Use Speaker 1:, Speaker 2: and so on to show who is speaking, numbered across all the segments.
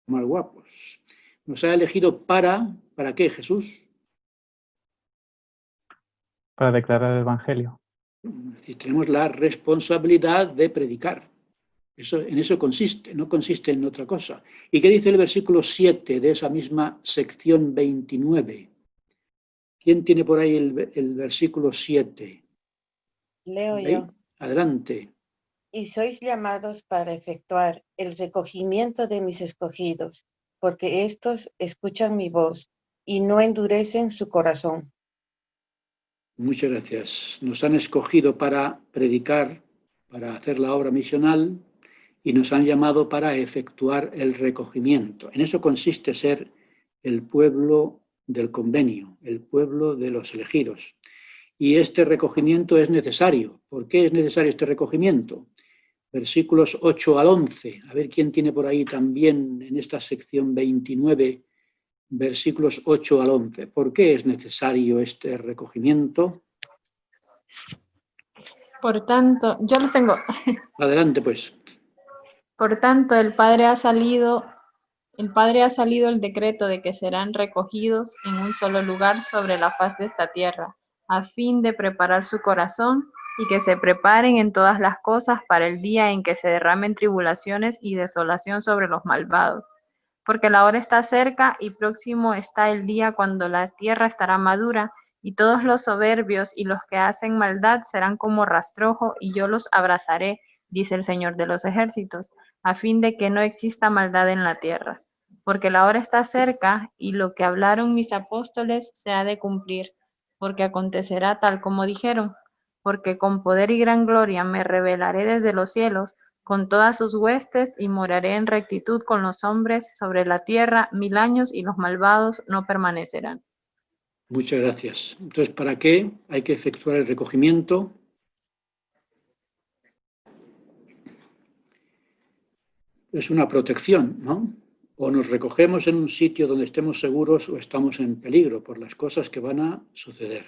Speaker 1: más guapos. Nos ha elegido ¿para qué, Jesús?
Speaker 2: Para declarar el Evangelio.
Speaker 1: Es decir, tenemos la responsabilidad de predicar. En eso consiste, no consiste en otra cosa. ¿Y qué dice el versículo 7 de esa misma sección 29? ¿Quién tiene por ahí el versículo 7?
Speaker 3: Leo
Speaker 1: ¿Ahí?
Speaker 3: yo.
Speaker 1: Adelante.
Speaker 3: Y sois llamados para efectuar el recogimiento de mis escogidos, porque éstos escuchan mi voz y no endurecen su corazón.
Speaker 1: Muchas gracias. Nos han escogido para predicar, para hacer la obra misional y nos han llamado para efectuar el recogimiento. En eso consiste ser el pueblo del convenio, el pueblo de los elegidos. Y este recogimiento es necesario. ¿Por qué es necesario este recogimiento? Versículos 8 al 11. A ver quién tiene por ahí también en esta sección 29, versículos 8 al 11. ¿Por qué es necesario este recogimiento?
Speaker 4: Por tanto, yo los tengo.
Speaker 1: Adelante, pues.
Speaker 4: Por tanto, el Padre ha salido el decreto de que serán recogidos en un solo lugar sobre la faz de esta tierra, a fin de preparar su corazón y que se preparen en todas las cosas para el día en que se derramen tribulaciones y desolación sobre los malvados. Porque la hora está cerca y próximo está el día cuando la tierra estará madura, y todos los soberbios y los que hacen maldad serán como rastrojo, y yo los abrazaré, dice el Señor de los ejércitos, a fin de que no exista maldad en la tierra. Porque la hora está cerca, y lo que hablaron mis apóstoles se ha de cumplir, porque acontecerá tal como dijeron, porque con poder y gran gloria me revelaré desde los cielos, con todas sus huestes, y moraré en rectitud con los hombres sobre la tierra 1000 años, y los malvados no permanecerán.
Speaker 1: Muchas gracias. Entonces, ¿para qué hay que efectuar el recogimiento? Es una protección, ¿no? O nos recogemos en un sitio donde estemos seguros o estamos en peligro por las cosas que van a suceder.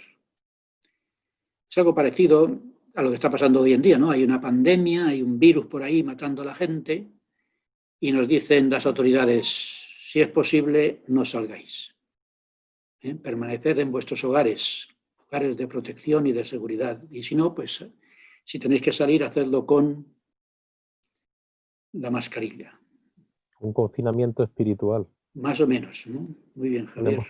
Speaker 1: Es algo parecido a lo que está pasando hoy en día, ¿no? Hay una pandemia, hay un virus por ahí matando a la gente y nos dicen las autoridades, si es posible, no salgáis. Permaneced en vuestros hogares, hogares de protección y de seguridad. Y si no, pues si tenéis que salir, hacedlo con la mascarilla.
Speaker 5: Un confinamiento espiritual.
Speaker 1: Más o menos, ¿no? Muy bien, Javier.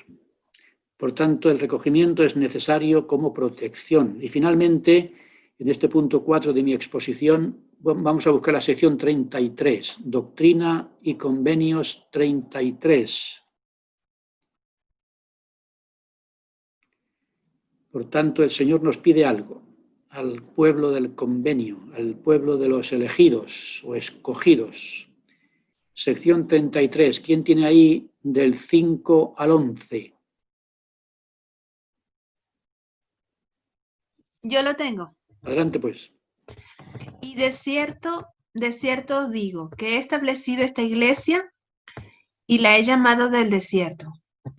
Speaker 1: Por tanto, el recogimiento es necesario como protección. Y finalmente, en este punto 4 de mi exposición, vamos a buscar la sección 33, Doctrina y Convenios 33. Por tanto, el Señor nos pide algo al pueblo del convenio, al pueblo de los elegidos o escogidos. Sección 33, ¿quién tiene ahí del 5 al 11?
Speaker 6: Yo lo tengo.
Speaker 1: Adelante, pues.
Speaker 6: Y de cierto os digo, que he establecido esta iglesia y la he llamado del desierto.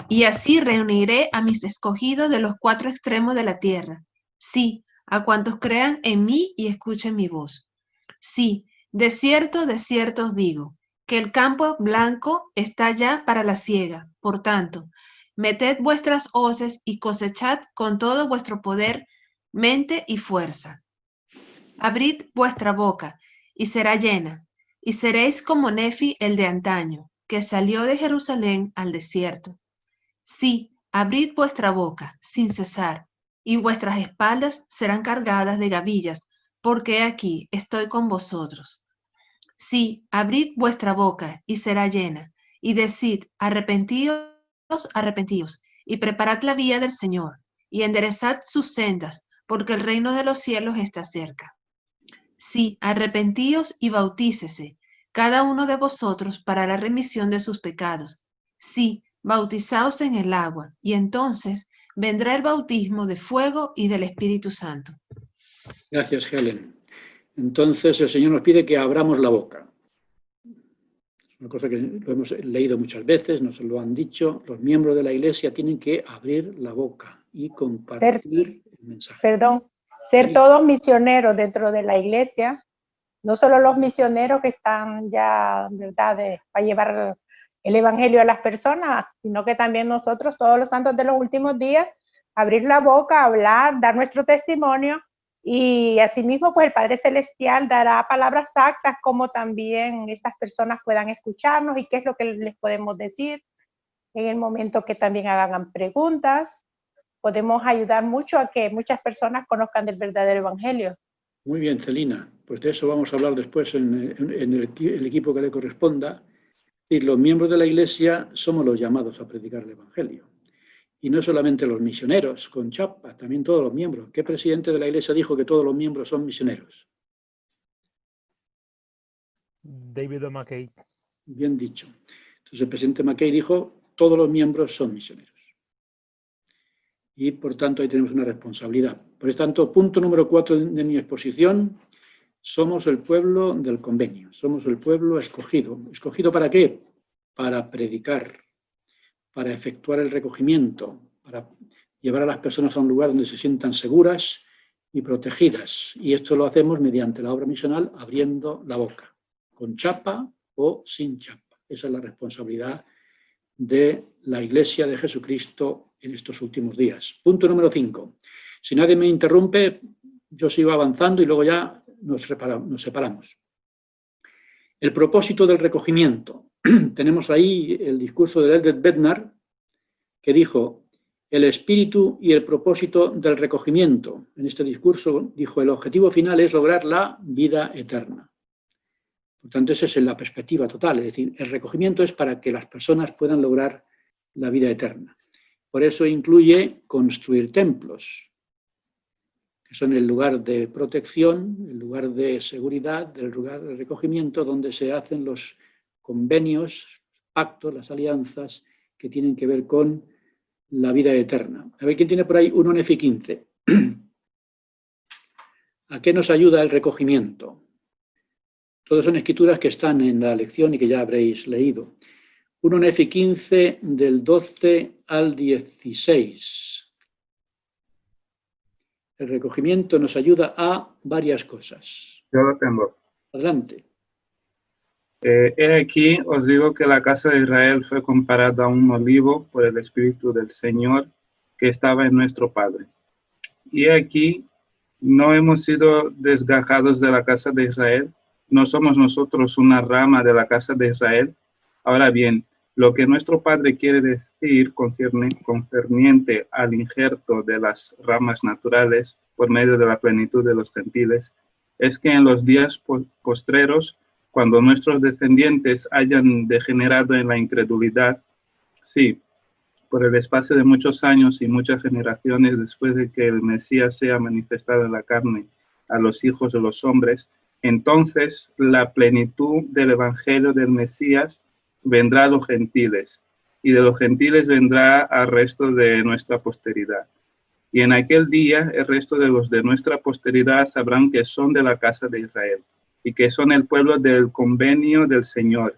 Speaker 6: Y así reuniré a mis escogidos de los 4 extremos de la tierra. Sí, a cuantos crean en mí y escuchen mi voz. Sí, de cierto os digo, que el campo blanco está ya para la siega. Por tanto, meted vuestras hoces y cosechad con todo vuestro poder, mente y fuerza. Abrid vuestra boca y será llena, y seréis como Nefi el de antaño, que salió de Jerusalén al desierto. Sí, abrid vuestra boca sin cesar, y vuestras espaldas serán cargadas de gavillas, porque aquí estoy con vosotros. Sí, abrid vuestra boca y será llena, y decid, arrepentíos, arrepentíos, y preparad la vía del Señor, y enderezad sus sendas, porque el reino de los cielos está cerca. Sí, arrepentíos y bautícese, cada uno de vosotros para la remisión de sus pecados. Sí, bautizaos en el agua, y entonces vendrá el bautismo de fuego y del Espíritu Santo.
Speaker 1: Gracias, Helen. Entonces, el Señor nos pide que abramos la boca. Es una cosa que lo hemos leído muchas veces, nos lo han dicho. Los miembros de la Iglesia tienen que abrir la boca y compartir el mensaje.
Speaker 7: Perdón, ser todos misioneros dentro de la Iglesia, no solo los misioneros que están ya, ¿verdad?, para llevar el evangelio a las personas, sino que también nosotros, todos los santos de los últimos días, abrir la boca, hablar, dar nuestro testimonio, y asimismo pues el Padre Celestial dará palabras exactas como también estas personas puedan escucharnos y qué es lo que les podemos decir en el momento que también hagan preguntas. Podemos ayudar mucho a que muchas personas conozcan del verdadero evangelio.
Speaker 1: Muy bien, Celina. Pues de eso vamos a hablar después en el equipo que le corresponda. Y los miembros de la Iglesia somos los llamados a predicar el evangelio. Y no solamente los misioneros con chapa, también todos los miembros. ¿Qué presidente de la Iglesia dijo que todos los miembros son misioneros?
Speaker 8: David McKay.
Speaker 1: Bien dicho. Entonces el presidente McKay dijo, todos los miembros son misioneros. Y por tanto ahí tenemos una responsabilidad. Por lo tanto, punto número 4 de mi exposición, somos el pueblo del convenio, somos el pueblo escogido. ¿Escogido para qué? Para predicar, para efectuar el recogimiento, para llevar a las personas a un lugar donde se sientan seguras y protegidas. Y esto lo hacemos mediante la obra misional, abriendo la boca, con chapa o sin chapa. Esa es la responsabilidad de la Iglesia de Jesucristo en estos últimos días. Punto número 5. Si nadie me interrumpe, yo sigo avanzando y luego ya nos separamos. El propósito del recogimiento. Tenemos ahí el discurso de Eldred Bednar, que dijo, el espíritu y el propósito del recogimiento. En este discurso dijo, el objetivo final es lograr la vida eterna. Por tanto, esa es la perspectiva total, es decir, el recogimiento es para que las personas puedan lograr la vida eterna. Por eso incluye construir templos, que son el lugar de protección, el lugar de seguridad, el lugar de recogimiento donde se hacen los convenios, pactos, las alianzas que tienen que ver con la vida eterna. A ver quién tiene por ahí un Nefi 15. ¿A qué nos ayuda el recogimiento? Todas son escrituras que están en la lección y que ya habréis leído. 1 Nefi 15 del 12 al 16. El recogimiento nos ayuda a varias cosas.
Speaker 9: Yo lo tengo.
Speaker 1: Adelante.
Speaker 9: He aquí os digo que la casa de Israel fue comparada a un olivo por el Espíritu del Señor que estaba en nuestro Padre. Y aquí no hemos sido desgajados de la casa de Israel, no somos nosotros una rama de la casa de Israel. Ahora bien, lo que nuestro Padre quiere decir concerniente al injerto de las ramas naturales por medio de la plenitud de los gentiles, es que en los días postreros, cuando nuestros descendientes hayan degenerado en la incredulidad, sí, por el espacio de muchos años y muchas generaciones después de que el Mesías sea manifestado en la carne a los hijos de los hombres, entonces la plenitud del Evangelio del Mesías vendrá a los gentiles, y de los gentiles vendrá al resto de nuestra posteridad. Y en aquel día el resto de los de nuestra posteridad sabrán que son de la casa de Israel, y que son el pueblo del convenio del Señor.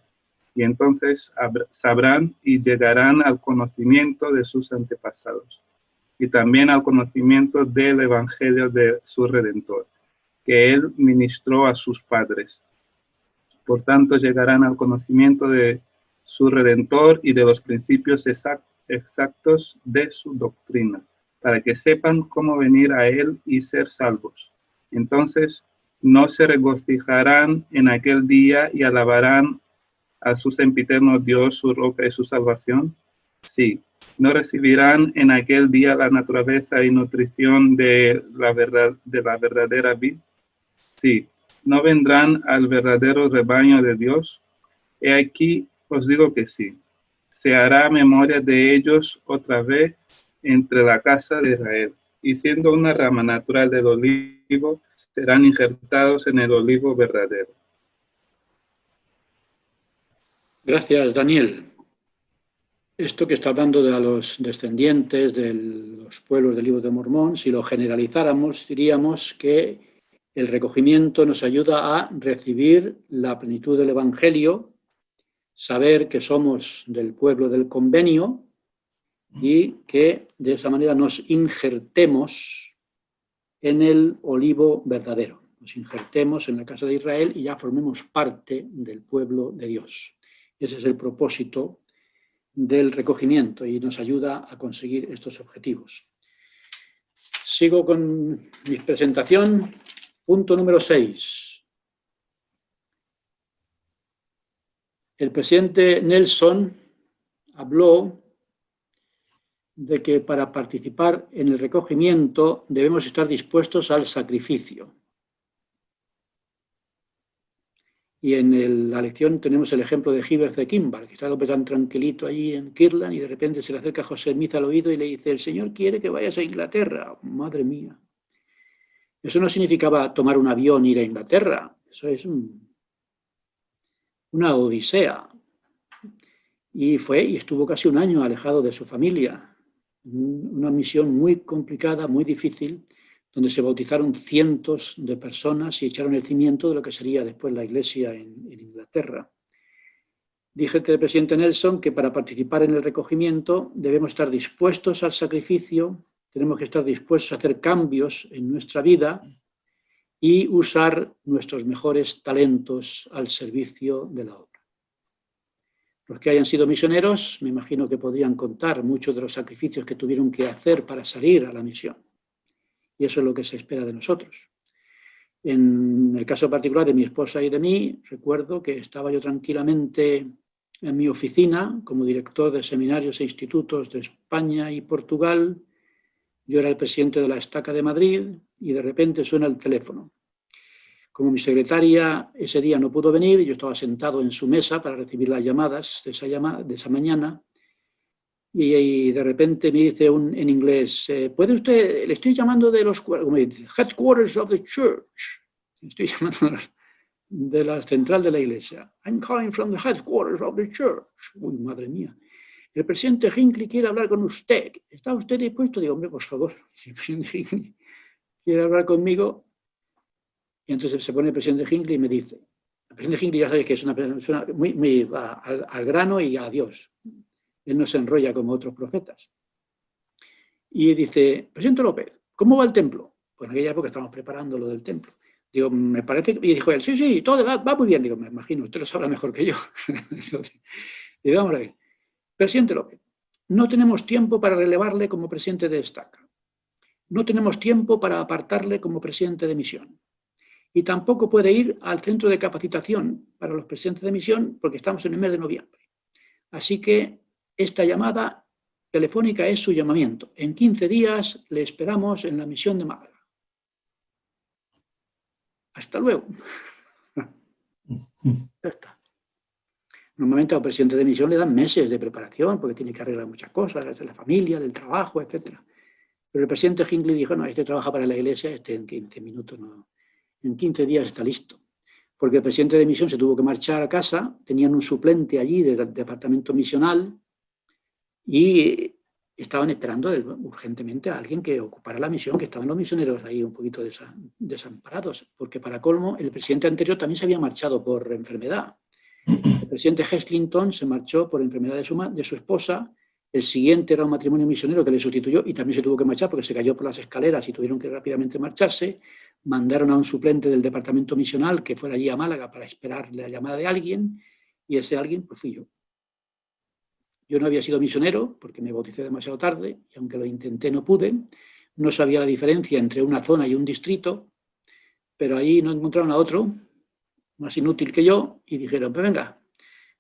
Speaker 9: Y entonces sabrán y llegarán al conocimiento de sus antepasados, y también al conocimiento del Evangelio de su Redentor, que Él ministró a sus padres. Por tanto, llegarán al conocimiento de su Redentor y de los principios exactos de su doctrina, para que sepan cómo venir a Él y ser salvos. Entonces, no se regocijarán en aquel día y alabarán a su sempiterno Dios, su roca y su salvación. Sí, no recibirán en aquel día la naturaleza y nutrición de la verdadera vid. Sí, no vendrán al verdadero rebaño de Dios. He aquí os digo que sí. Se hará memoria de ellos otra vez entre la casa de Israel, y siendo una rama natural del olivo, serán injertados en el olivo verdadero.
Speaker 1: Gracias, Daniel. Esto que está hablando de los descendientes de los pueblos del libro de Mormón, si lo generalizáramos, diríamos que el recogimiento nos ayuda a recibir la plenitud del Evangelio, saber que somos del pueblo del convenio y que de esa manera nos injertemos en el olivo verdadero. Nos injertemos en la casa de Israel y ya formemos parte del pueblo de Dios. Ese es el propósito del recogimiento y nos ayuda a conseguir estos objetivos. Sigo con mi presentación. Punto número 6. El presidente Nelson habló de que para participar en el recogimiento debemos estar dispuestos al sacrificio. Y en la lección tenemos el ejemplo de Hibbert de Kimball, que está tan tranquilito allí en Kirtland y de repente se le acerca a José Smith al oído y le dice: el Señor quiere que vayas a Inglaterra. Madre mía. Eso no significaba tomar un avión e ir a Inglaterra. Eso es una odisea. Y estuvo casi un año alejado de su familia. Una misión muy complicada, muy difícil, donde se bautizaron cientos de personas y echaron el cimiento de lo que sería después la iglesia en Inglaterra. Dije al presidente Nelson que para participar en el recogimiento debemos estar dispuestos al sacrificio, tenemos que estar dispuestos a hacer cambios en nuestra vida y usar nuestros mejores talentos al servicio de la obra. Los que hayan sido misioneros, me imagino que podrían contar muchos de los sacrificios que tuvieron que hacer para salir a la misión. Y eso es lo que se espera de nosotros. En el caso particular de mi esposa y de mí, recuerdo que estaba yo tranquilamente en mi oficina como director de seminarios e institutos de España y Portugal. Yo era el presidente de la Estaca de Madrid y de repente suena el teléfono. Como mi secretaria ese día no pudo venir, yo estaba sentado en su mesa para recibir las llamadas de esa mañana y de repente me dice en inglés: ¿puede usted? Le estoy llamando de los headquarters of the church. Estoy llamando de la central de la iglesia. I'm calling from the headquarters of the church. Uy, madre mía. El presidente Hinckley quiere hablar con usted. ¿Está usted dispuesto? Digo, hombre, por favor, si el presidente Hinckley quiere hablar conmigo. Y entonces se pone el presidente Hinckley y me dice, el presidente Hinckley ya sabéis que es una persona muy al grano y a Dios. Él no se enrolla como otros profetas. Y dice: presidente López, ¿cómo va el templo? Pues en aquella época estábamos preparando lo del templo. Digo, me parece, y dijo él: sí, todo va muy bien. Digo, me imagino, usted lo sabrá mejor que yo. Digo, vamos a ver. Presidente López, no tenemos tiempo para relevarle como presidente de Estaca. No tenemos tiempo para apartarle como presidente de misión. Y tampoco puede ir al centro de capacitación para los presidentes de misión porque estamos en el mes de noviembre. Así que esta llamada telefónica es su llamamiento. En 15 días le esperamos en la misión de Málaga. Hasta luego. Ya está. Normalmente al presidente de misión le dan meses de preparación porque tiene que arreglar muchas cosas, de la familia, del trabajo, etc. Pero el presidente Hinckley dijo: no, este trabaja para la iglesia, este en 15 minutos no. En 15 días está listo. Porque el presidente de misión se tuvo que marchar a casa, tenían un suplente allí del departamento misional y estaban esperando urgentemente a alguien que ocupara la misión, que estaban los misioneros ahí un poquito desamparados, porque para colmo el presidente anterior también se había marchado por enfermedad. El presidente Heslington se marchó por enfermedad de su esposa, el siguiente era un matrimonio misionero que le sustituyó y también se tuvo que marchar porque se cayó por las escaleras y tuvieron que rápidamente marcharse. Mandaron a un suplente del departamento misional que fuera allí a Málaga para esperar la llamada de alguien y ese alguien pues fui yo. Yo no había sido misionero porque me bauticé demasiado tarde y aunque lo intenté no pude. No sabía la diferencia entre una zona y un distrito, pero ahí no encontraron a otro más inútil que yo y dijeron: pues venga.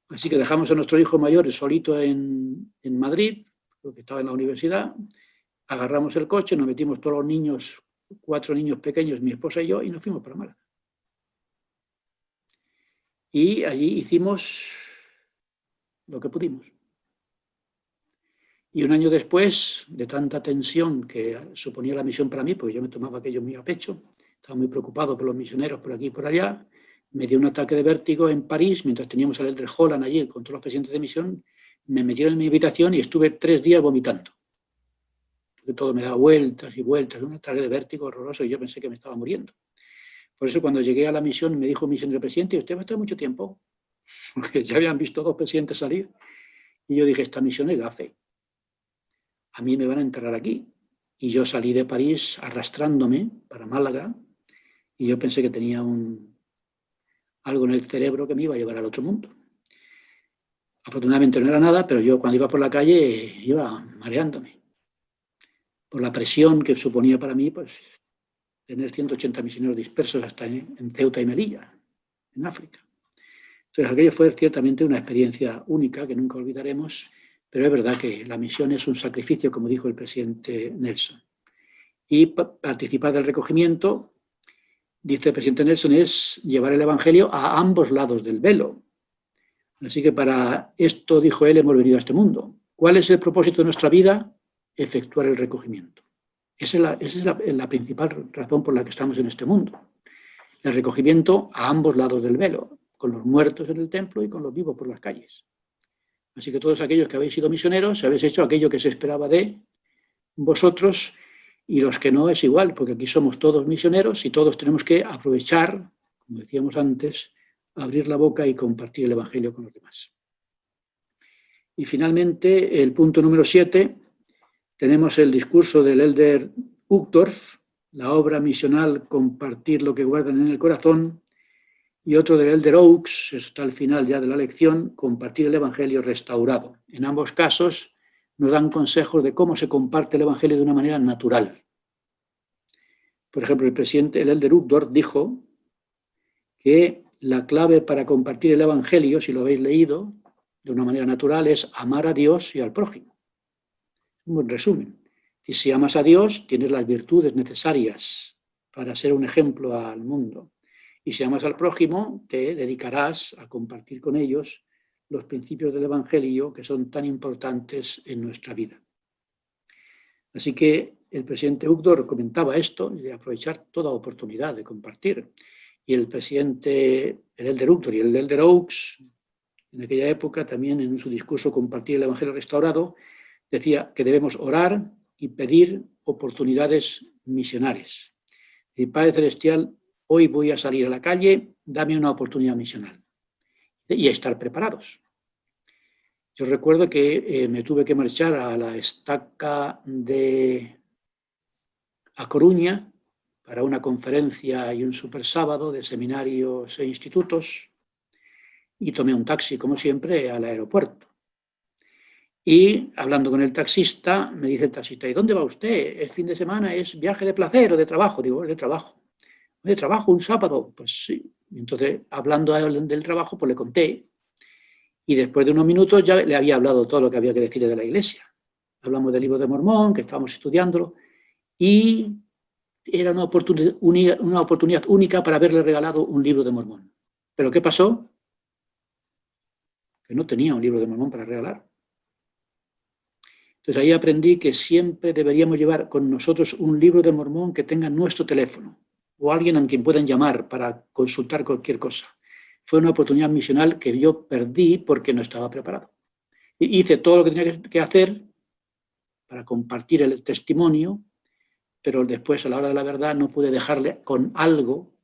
Speaker 1: Así que dejamos a nuestro hijo mayor solito en Madrid, porque estaba en la universidad, agarramos el coche, nos metimos todos los niños, 4 niños pequeños, mi esposa y yo, y nos fuimos para Málaga. Y allí hicimos lo que pudimos. Y un año después, de tanta tensión que suponía la misión para mí, porque yo me tomaba aquello muy a pecho, estaba muy preocupado por los misioneros por aquí y por allá, me dio un ataque de vértigo en París, mientras teníamos al Eldred Holland allí con todos los presidentes de misión, me metieron en mi habitación y estuve 3 días vomitando. Porque todo me daba vueltas y vueltas, un ataque de vértigo horroroso y yo pensé que me estaba muriendo. Por eso cuando llegué a la misión me dijo mi señor presidente: ¿usted va a estar mucho tiempo? Porque ya habían visto 2 presidentes salir. Y yo dije: esta misión es gafe. A mí me van a enterrar aquí. Y yo salí de París arrastrándome para Málaga y yo pensé que tenía algo en el cerebro que me iba a llevar al otro mundo. Afortunadamente no era nada, pero yo cuando iba por la calle iba mareándome. Por la presión que suponía para mí, pues, tener 180 misioneros dispersos hasta en Ceuta y Melilla, en África. Entonces aquello fue ciertamente una experiencia única que nunca olvidaremos, pero es verdad que la misión es un sacrificio, como dijo el presidente Nelson. Y participar del recogimiento, dice el presidente Nelson, es llevar el Evangelio a ambos lados del velo. Así que para esto, dijo él, hemos venido a este mundo. ¿Cuál es el propósito de nuestra vida? Efectuar el recogimiento. Esa es la principal razón por la que estamos en este mundo. El recogimiento a ambos lados del velo, con los muertos en el templo y con los vivos por las calles. Así que todos aquellos que habéis sido misioneros, habéis hecho aquello que se esperaba de vosotros, y los que no es igual, porque aquí somos todos misioneros y todos tenemos que aprovechar, como decíamos antes, abrir la boca y compartir el Evangelio con los demás. Y finalmente, el punto número 7, tenemos el discurso del Elder Uchtdorf, la obra misional Compartir lo que guardan en el corazón, y otro del Elder Oaks, está al final ya de la lección, Compartir el Evangelio restaurado. En ambos casos nos dan consejos de cómo se comparte el Evangelio de una manera natural. Por ejemplo, el Elder Uchtdorf dijo que la clave para compartir el Evangelio, si lo habéis leído, de una manera natural, es amar a Dios y al prójimo. Un buen resumen. Y si amas a Dios, tienes las virtudes necesarias para ser un ejemplo al mundo. Y si amas al prójimo, te dedicarás a compartir con ellos los principios del Evangelio que son tan importantes en nuestra vida. Así que el presidente Uchtdorf comentaba esto, de aprovechar toda oportunidad de compartir. Y el presidente, el Elder Uchtdorf y el Elder Oaks, en aquella época, también en su discurso Compartir el Evangelio restaurado, decía que debemos orar y pedir oportunidades misionales. Y Padre Celestial, hoy voy a salir a la calle, dame una oportunidad misional. Y estar preparados. Yo recuerdo que me tuve que marchar a la estaca de A Coruña para una conferencia y un super sábado de seminarios e institutos, y tomé un taxi, como siempre, al aeropuerto. Y hablando con el taxista, me dice el taxista, ¿y dónde va usted? ¿El fin de semana es viaje de placer o de trabajo? Digo, es de trabajo. ¿De trabajo un sábado? Pues sí. Entonces, hablando a él del trabajo, pues le conté. Y después de unos minutos ya le había hablado todo lo que había que decirle de la iglesia. Hablamos del libro de Mormón, que estábamos estudiándolo, y era una oportunidad única para haberle regalado un libro de Mormón. ¿Pero qué pasó? Que no tenía un libro de Mormón para regalar. Entonces ahí aprendí que siempre deberíamos llevar con nosotros un libro de Mormón que tenga nuestro teléfono o alguien a quien puedan llamar para consultar cualquier cosa. Fue una oportunidad misional que yo perdí porque no estaba preparado. Y hice todo lo que tenía que hacer para compartir el testimonio, pero después, a la hora de la verdad, no pude dejarle con algo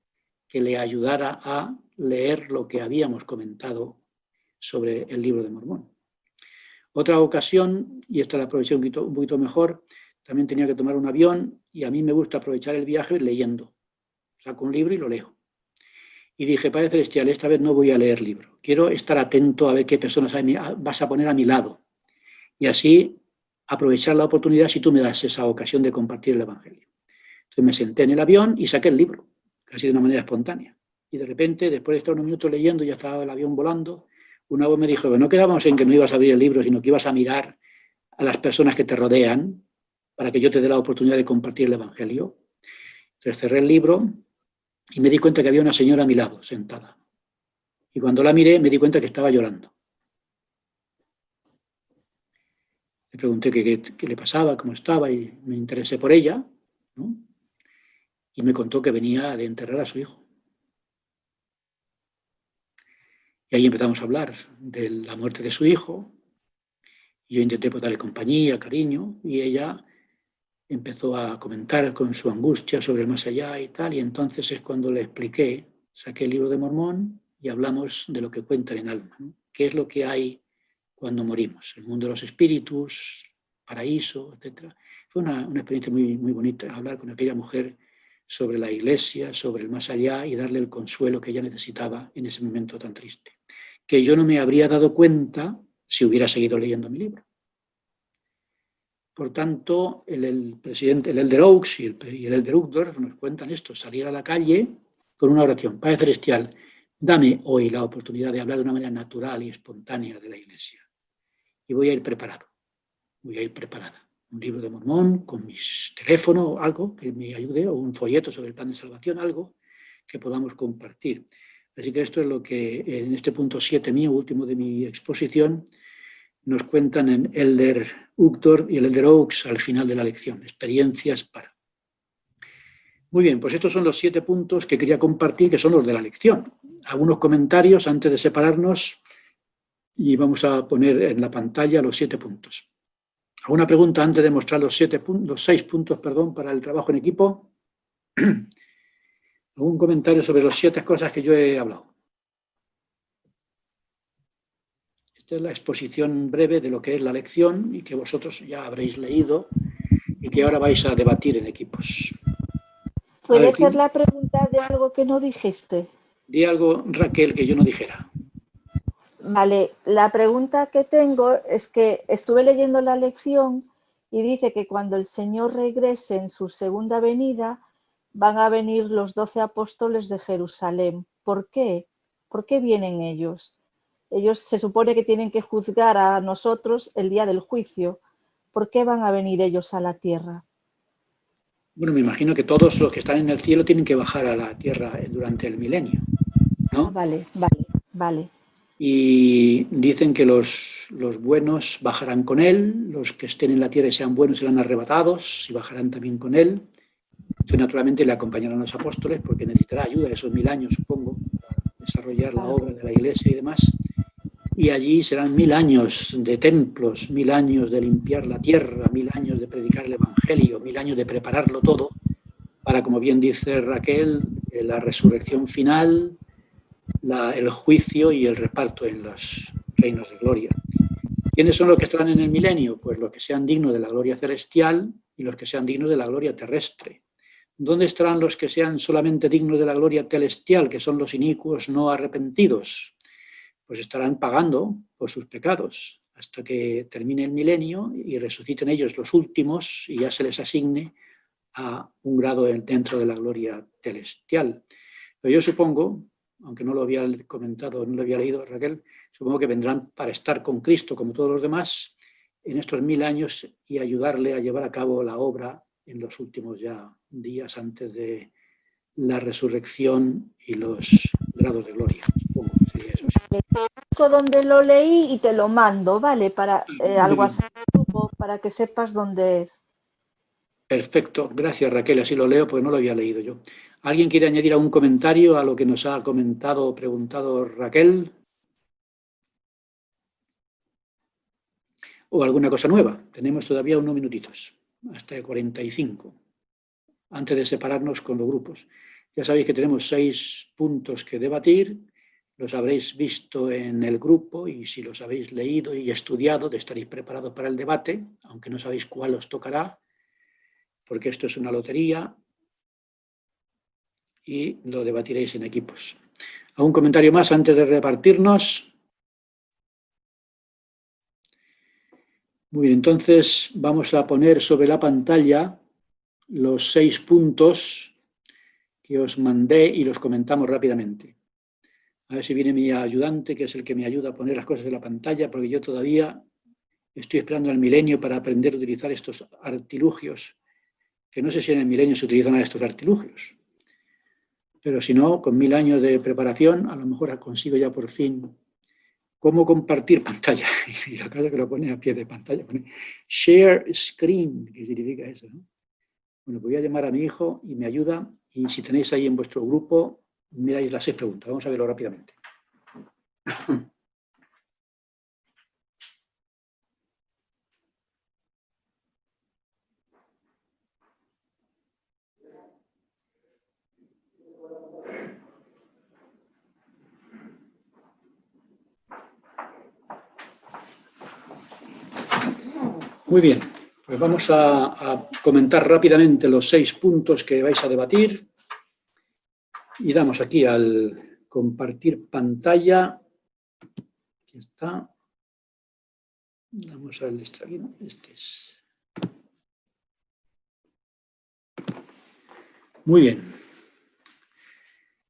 Speaker 1: que le ayudara a leer lo que habíamos comentado sobre el libro de Mormón. Otra ocasión, y esta la aproveché un poquito mejor, también tenía que tomar un avión y a mí me gusta aprovechar el viaje leyendo. Saco un libro y lo leo. Y dije, Padre Celestial, esta vez no voy a leer libro. Quiero estar atento a ver qué personas vas a poner a mi lado. Y así aprovechar la oportunidad si tú me das esa ocasión de compartir el Evangelio. Entonces me senté en el avión y saqué el libro, casi de una manera espontánea. Y de repente, después de estar unos minutos leyendo, ya estaba el avión volando, una voz me dijo, no quedábamos en que no ibas a abrir el libro, sino que ibas a mirar a las personas que te rodean para que yo te dé la oportunidad de compartir el Evangelio. Entonces cerré el libro y me di cuenta que había una señora a mi lado, sentada. Y cuando la miré, me di cuenta que estaba llorando. Le pregunté qué le pasaba, cómo estaba, y me interesé por ella, ¿no? Y me contó que venía de enterrar a su hijo. Y ahí empezamos a hablar de la muerte de su hijo. Y yo intenté darle compañía, cariño, y ella empezó a comentar con su angustia sobre el más allá y tal. Y entonces es cuando le expliqué, saqué el libro de Mormón y hablamos de lo que cuenta en Alma, ¿no? ¿Qué es lo que hay cuando morimos? El mundo de los espíritus, paraíso, etc. Fue una experiencia muy, muy bonita hablar con aquella mujer sobre la iglesia, sobre el más allá y darle el consuelo que ella necesitaba en ese momento tan triste. Que yo no me habría dado cuenta si hubiera seguido leyendo mi libro. Por tanto, el Elder Oaks y el Elder Uchtdorf nos cuentan esto, salir a la calle con una oración. Padre Celestial, dame hoy la oportunidad de hablar de una manera natural y espontánea de la Iglesia. Y voy a ir preparado, voy a ir preparada. Un libro de Mormón, con mi teléfono, algo que me ayude, o un folleto sobre el plan de salvación, algo que podamos compartir. Así que esto es lo que en este punto 7 mío, último de mi exposición, nos cuentan en Elder Uchtdorf y el Elder Oaks al final de la lección. Experiencias para. Muy bien, pues estos son los 7 puntos que quería compartir, que son los de la lección. Algunos comentarios antes de separarnos y vamos a poner en la pantalla los 7 puntos. ¿Alguna pregunta antes de mostrar los 6 puntos, para el trabajo en equipo? ¿Algún comentario sobre las 7 cosas que yo he hablado? Esta es la exposición breve de lo que es la lección y que vosotros ya habréis leído y que ahora vais a debatir en equipos.
Speaker 10: ¿Puede hacer la pregunta de algo que no dijiste?
Speaker 1: Di algo, Raquel, que yo no dijera.
Speaker 10: Vale, la pregunta que tengo es que estuve leyendo la lección y dice que cuando el Señor regrese en su segunda venida van a venir los 12 apóstoles de Jerusalén. ¿Por qué? ¿Por qué vienen ellos? Ellos se supone que tienen que juzgar a nosotros el día del juicio. ¿Por qué van a venir ellos a la tierra?
Speaker 1: Bueno, me imagino que todos los que están en el cielo tienen que bajar a la tierra durante el milenio, ¿no?
Speaker 10: Vale.
Speaker 1: Y dicen que los buenos bajarán con él, los que estén en la tierra y sean buenos serán arrebatados y bajarán también con él. Entonces, naturalmente, le acompañarán los apóstoles porque necesitará ayuda en esos 1000 años, supongo, para desarrollar la obra de la Iglesia y demás. Y allí serán 1000 años de templos, 1000 años de limpiar la tierra, 1000 años de predicar el Evangelio, 1000 años de prepararlo todo para, como bien dice Raquel, la resurrección final, el juicio y el reparto en los reinos de gloria. ¿Quiénes son los que estarán en el milenio? Pues los que sean dignos de la gloria celestial y los que sean dignos de la gloria terrestre. ¿Dónde estarán los que sean solamente dignos de la gloria celestial, que son los inicuos no arrepentidos? Pues estarán pagando por sus pecados hasta que termine el milenio y resuciten ellos los últimos y ya se les asigne a un grado dentro de la gloria celestial. Pero yo supongo, aunque no lo había comentado, no lo había leído, Raquel, supongo que vendrán para estar con Cristo como todos los demás en estos 1000 años y ayudarle a llevar a cabo la obra en los últimos ya días antes de la resurrección y los grados de gloria. Supongo que sería eso.
Speaker 10: Te busco donde lo leí y te lo mando, ¿vale? Para algo así, para que sepas dónde es.
Speaker 1: Perfecto, gracias Raquel, así lo leo porque no lo había leído yo. ¿Alguien quiere añadir algún comentario a lo que nos ha comentado o preguntado Raquel? ¿O alguna cosa nueva? Tenemos todavía unos minutitos, hasta 45, antes de separarnos con los grupos. Ya sabéis que tenemos 6 puntos que debatir, los habréis visto en el grupo y si los habéis leído y estudiado, estaréis preparados para el debate, aunque no sabéis cuál os tocará, porque esto es una lotería y lo debatiréis en equipos. ¿Algún comentario más antes de repartirnos? Muy bien, entonces vamos a poner sobre la pantalla los 6 puntos que os mandé y los comentamos rápidamente. A ver si viene mi ayudante, que es el que me ayuda a poner las cosas en la pantalla, porque yo todavía estoy esperando al milenio para aprender a utilizar estos artilugios, que no sé si en el milenio se utilizan estos artilugios. Pero si no, con 1000 años de preparación, a lo mejor consigo ya por fin cómo compartir pantalla. Y la cosa que lo pone a pie de pantalla, pone share screen, ¿qué significa eso? ¿No? Bueno, pues voy a llamar a mi hijo y me ayuda. Y si tenéis ahí en vuestro grupo, miráis las 6 preguntas. Vamos a verlo rápidamente. Muy bien, pues vamos a comentar rápidamente los 6 puntos que vais a debatir y damos aquí al compartir pantalla. Aquí está. Vamos al extraído. Este es. Muy bien.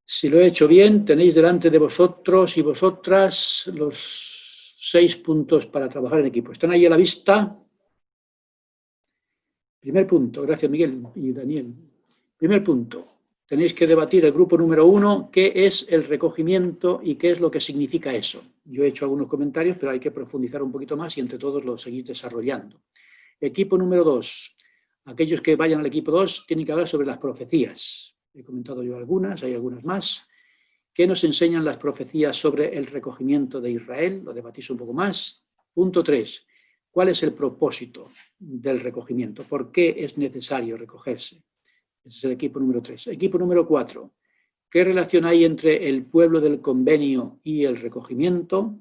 Speaker 1: Si lo he hecho bien, tenéis delante de vosotros y vosotras los 6 puntos para trabajar en equipo. ¿Están ahí a la vista? Primer punto. Gracias, Miguel y Daniel. Primer punto. Tenéis que debatir el grupo número 1, qué es el recogimiento y qué es lo que significa eso. Yo he hecho algunos comentarios, pero hay que profundizar un poquito más y entre todos lo seguís desarrollando. Equipo número 2. Aquellos que vayan al equipo 2 tienen que hablar sobre las profecías. He comentado yo algunas, hay algunas más. ¿Qué nos enseñan las profecías sobre el recogimiento de Israel? Lo debatís un poco más. Punto 3. ¿Cuál es el propósito del recogimiento? ¿Por qué es necesario recogerse? Ese es el equipo número 3. Equipo número 4. ¿Qué relación hay entre el pueblo del convenio y el recogimiento?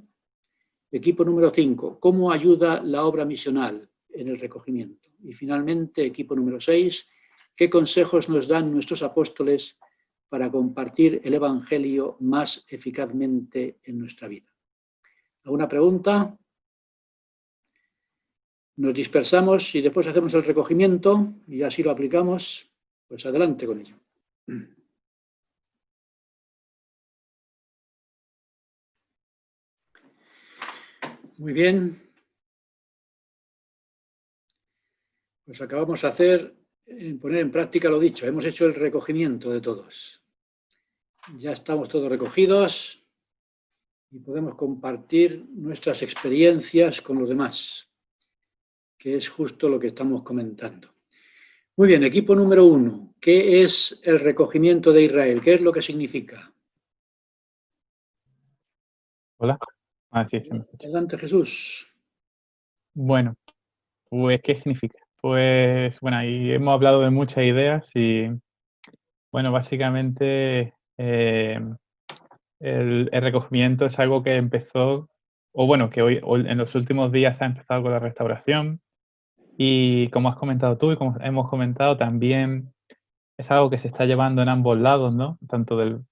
Speaker 1: Equipo número 5. ¿Cómo ayuda la obra misional en el recogimiento? Y finalmente, equipo número 6. ¿Qué consejos nos dan nuestros apóstoles para compartir el Evangelio más eficazmente en nuestra vida? ¿Alguna pregunta? Nos dispersamos y después hacemos el recogimiento y así lo aplicamos. Pues adelante con ello. Muy bien. Pues acabamos de hacer, poner en práctica lo dicho. Hemos hecho el recogimiento de todos. Ya estamos todos recogidos y podemos compartir nuestras experiencias con los demás, que es justo lo que estamos comentando. Muy bien, equipo número 1. ¿Qué es el recogimiento de Israel? ¿Qué es lo que significa?
Speaker 2: Hola. Sí.
Speaker 1: Adelante, Jesús.
Speaker 2: Bueno, pues, ¿qué significa? Pues, bueno, ahí hemos hablado de muchas ideas y, bueno, básicamente el recogimiento es algo que empezó, o bueno, que hoy en los últimos días ha empezado con la restauración y como has comentado tú y como hemos comentado también es algo que se está llevando en ambos lados, ¿no? Tanto en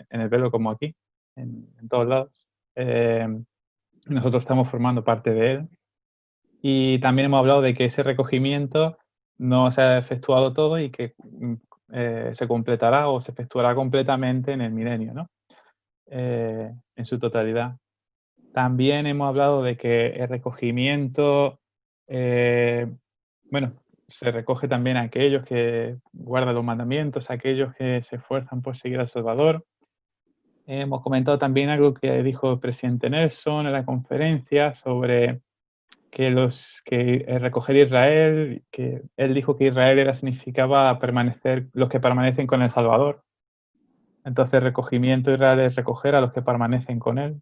Speaker 2: el velo como aquí, en todos lados. Nosotros estamos formando parte de él. Y también hemos hablado de que ese recogimiento no se ha efectuado todo y que se completará o se efectuará completamente en el milenio, ¿no? En su totalidad. También hemos hablado de que el recogimiento, bueno, se recoge también a aquellos que guardan los mandamientos, a aquellos que se esfuerzan por seguir al Salvador. Hemos comentado también algo que dijo el presidente Nelson en la conferencia sobre que recoger Israel, que él dijo que Israel significaba permanecer, los que permanecen con el Salvador. Entonces, recogimiento de Israel es recoger a los que permanecen con él.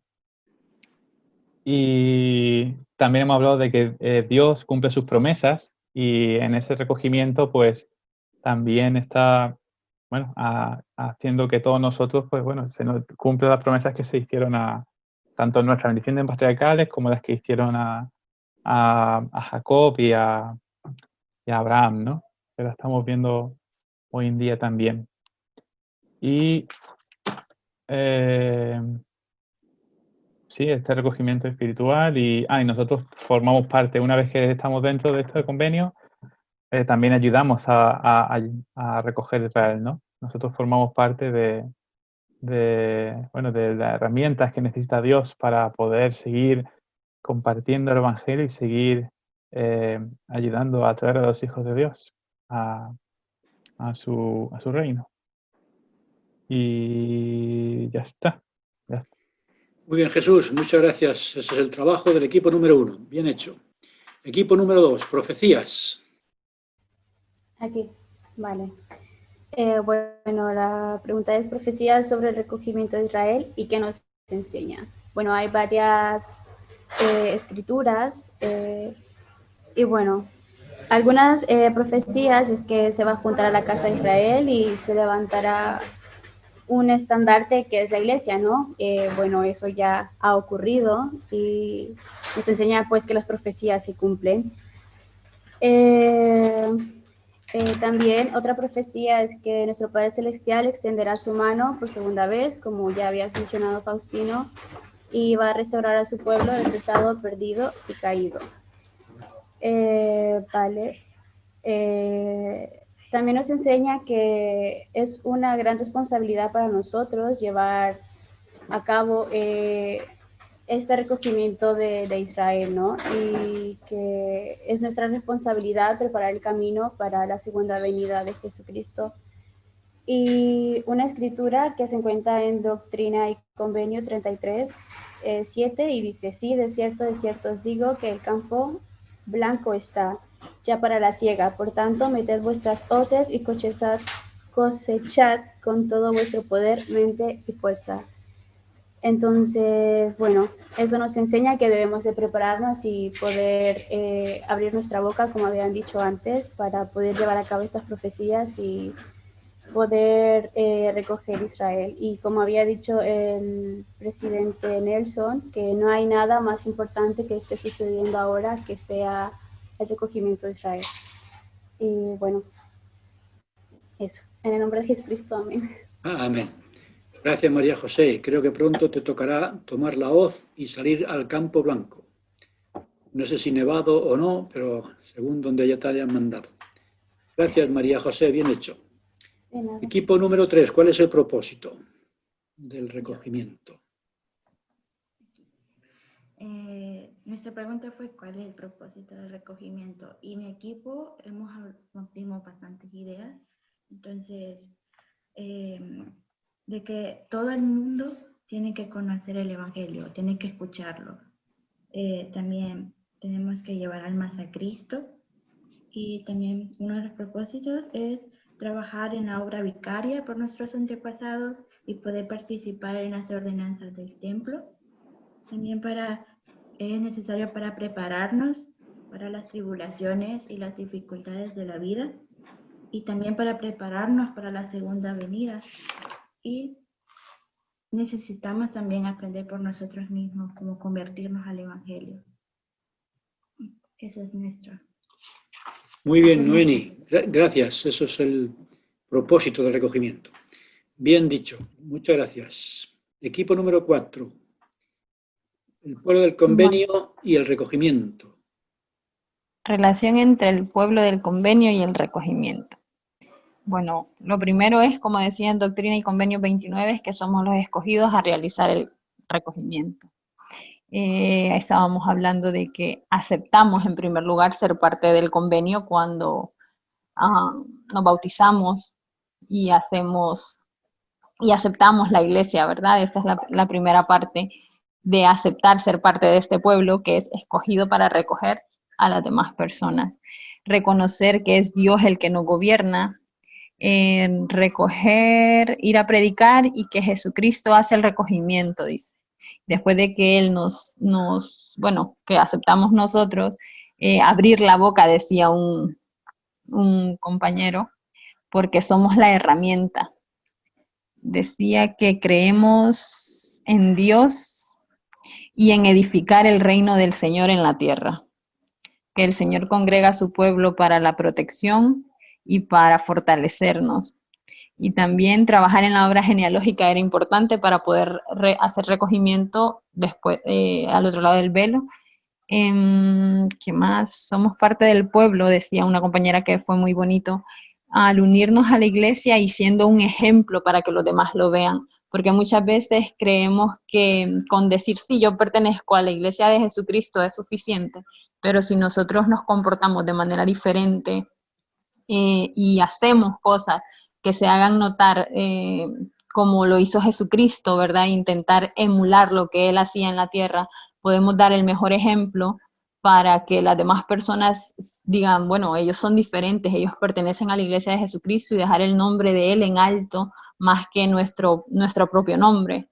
Speaker 2: Y también hemos hablado de que Dios cumple sus promesas y en ese recogimiento, pues, también está, bueno, haciendo que todos nosotros, pues, bueno, se nos cumplan las promesas que se hicieron tanto en nuestras bendiciones patriarcales como las que hicieron a Jacob y a Abraham, ¿no? Que la estamos viendo hoy en día también. Y sí, este recogimiento espiritual y nosotros formamos parte, una vez que estamos dentro de este convenio, también ayudamos a recoger Israel, ¿no? Nosotros formamos parte de las herramientas que necesita Dios para poder seguir compartiendo el Evangelio y seguir ayudando a traer a los hijos de Dios a su reino. Y ya está.
Speaker 1: Muy bien, Jesús, muchas gracias. Ese es el trabajo del equipo número 1. Bien hecho. Equipo número 2, profecías.
Speaker 11: Aquí, vale. Bueno, la pregunta es profecías sobre el recogimiento de Israel y qué nos enseña. Bueno, hay varias escrituras y bueno, algunas profecías es que se va a juntar a la casa de Israel y se levantará un estandarte que es la iglesia, ¿no? Bueno, eso ya ha ocurrido y nos enseña pues que las profecías se cumplen. También otra profecía es que nuestro Padre Celestial extenderá su mano por segunda vez, como ya habías mencionado, Faustino, y va a restaurar a su pueblo de su estado perdido y caído. Vale. También nos enseña que es una gran responsabilidad para nosotros llevar a cabo este recogimiento de Israel, ¿no? Y que es nuestra responsabilidad preparar el camino para la segunda venida de Jesucristo. Y una escritura que se encuentra en Doctrina y Convenio 33, 7, y dice: sí, de cierto os digo que el campo blanco está ya para la siega, por tanto, meted vuestras hoces y cosechad con todo vuestro poder, mente y fuerza. Entonces, bueno, eso nos enseña que debemos de prepararnos y poder abrir nuestra boca, como habían dicho antes, para poder llevar a cabo estas profecías y poder recoger Israel. Y como había dicho el presidente Nelson, que no hay nada más importante que esté sucediendo ahora que sea el recogimiento de Israel. Y bueno, eso. En el nombre de Jesucristo, amén.
Speaker 1: Amén. Gracias, María José. Creo que pronto te tocará tomar la hoz y salir al campo blanco. No sé si nevado o no, pero según donde ya te hayan mandado. Gracias, María José. Bien hecho. Equipo número 3, ¿cuál es el propósito del recogimiento?
Speaker 12: Nuestra pregunta fue ¿cuál es el propósito del recogimiento? Y mi equipo dimos bastantes ideas. Entonces, de que todo el mundo tiene que conocer el Evangelio, tiene que escucharlo. También tenemos que llevar almas a Cristo. Y también uno de los propósitos es trabajar en la obra vicaria por nuestros antepasados y poder participar en las ordenanzas del templo. También es necesario para prepararnos para las tribulaciones y las dificultades de la vida, y también para prepararnos para la segunda venida. Y necesitamos también aprender por nosotros mismos cómo convertirnos al Evangelio. Eso es nuestro.
Speaker 1: Muy bien, Noemi. Gracias. Eso es el propósito del recogimiento. Bien dicho. Muchas gracias. Equipo número 4. El pueblo del convenio y el recogimiento.
Speaker 4: Relación entre el pueblo del convenio y el recogimiento. Bueno, lo primero es, como decía en Doctrina y Convenio 29, es que somos los escogidos a realizar el recogimiento. Estábamos hablando de que aceptamos en primer lugar ser parte del convenio cuando nos bautizamos y aceptamos la iglesia, ¿verdad? Esta es la primera parte de aceptar ser parte de este pueblo que es escogido para recoger a las demás personas. Reconocer que es Dios el que nos gobierna, recoger, ir a predicar y que Jesucristo hace el recogimiento, dice. Después de que Él que aceptamos nosotros, abrir la boca, decía un compañero, porque somos la herramienta. Decía que creemos en Dios y en edificar el reino del Señor en la tierra. Que el Señor congrega a su pueblo para la protección y para fortalecernos. Y también trabajar en la obra genealógica era importante para poder hacer recogimiento después al otro lado del velo. ¿Qué más? Somos parte del pueblo, decía una compañera, que fue muy bonito, al unirnos a la iglesia y siendo un ejemplo para que los demás lo vean. Porque muchas veces creemos que con decir sí, yo pertenezco a la iglesia de Jesucristo es suficiente, pero si nosotros nos comportamos de manera diferente y hacemos cosas que se hagan notar como lo hizo Jesucristo, ¿verdad? Intentar emular lo que Él hacía en la tierra, podemos dar el mejor ejemplo para que las demás personas digan, bueno, ellos son diferentes, ellos pertenecen a la iglesia de Jesucristo, y dejar el nombre de Él en alto más que nuestro propio nombre.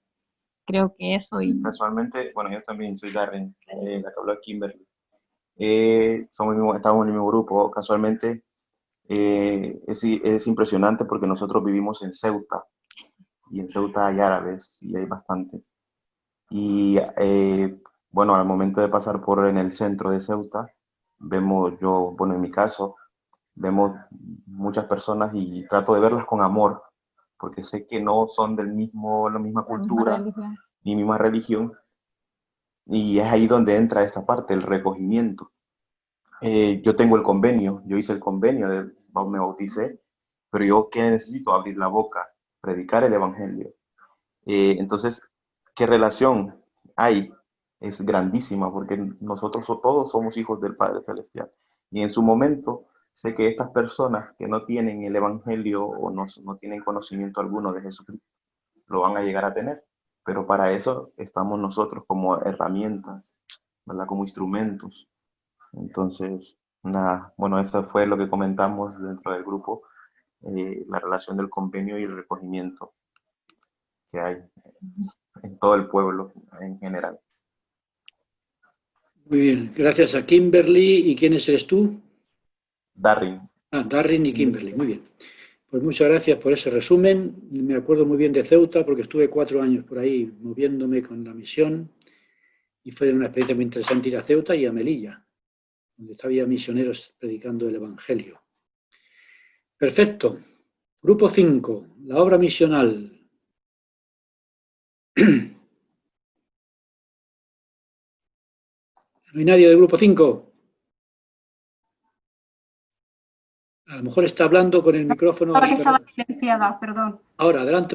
Speaker 4: Creo que eso. Y
Speaker 13: casualmente, bueno, yo también soy Darren, la que habló Kimberly. Estamos en el mismo grupo. Casualmente es impresionante porque nosotros vivimos en Ceuta, y en Ceuta hay árabes y hay bastantes. Y bueno, al momento de pasar en el centro de Ceuta, vemos, en mi caso, vemos muchas personas y trato de verlas con amor, porque sé que no son la misma cultura, ni misma religión, Y es ahí donde entra esta parte, el recogimiento. Yo tengo el convenio, yo hice el convenio, me bauticé, pero yo ¿qué necesito? Abrir la boca, predicar el evangelio. Entonces, ¿qué relación hay? Es grandísima, porque nosotros todos somos hijos del Padre Celestial. Y en su momento, sé que estas personas que no tienen el evangelio o no tienen conocimiento alguno de Jesucristo, lo van a llegar a tener. Pero para eso estamos nosotros como herramientas, ¿verdad? Como instrumentos. Entonces, nada, bueno, eso fue lo que comentamos dentro del grupo, la relación del convenio y el recogimiento que hay en todo el pueblo en general.
Speaker 1: Muy bien, gracias a Kimberly. ¿Y quiénes eres tú?
Speaker 13: Darrin.
Speaker 1: Darrin y Kimberly, muy bien. Pues muchas gracias por ese resumen. Me acuerdo muy bien de Ceuta porque estuve 4 años por ahí moviéndome con la misión y fue una experiencia muy interesante ir a Ceuta y a Melilla, donde había misioneros predicando el Evangelio. Perfecto. Grupo 5, la obra misional. ¿No hay nadie del grupo 5? A lo mejor está hablando con el micrófono.
Speaker 14: Ahora que estaba silenciada, perdón.
Speaker 1: Ahora, adelante,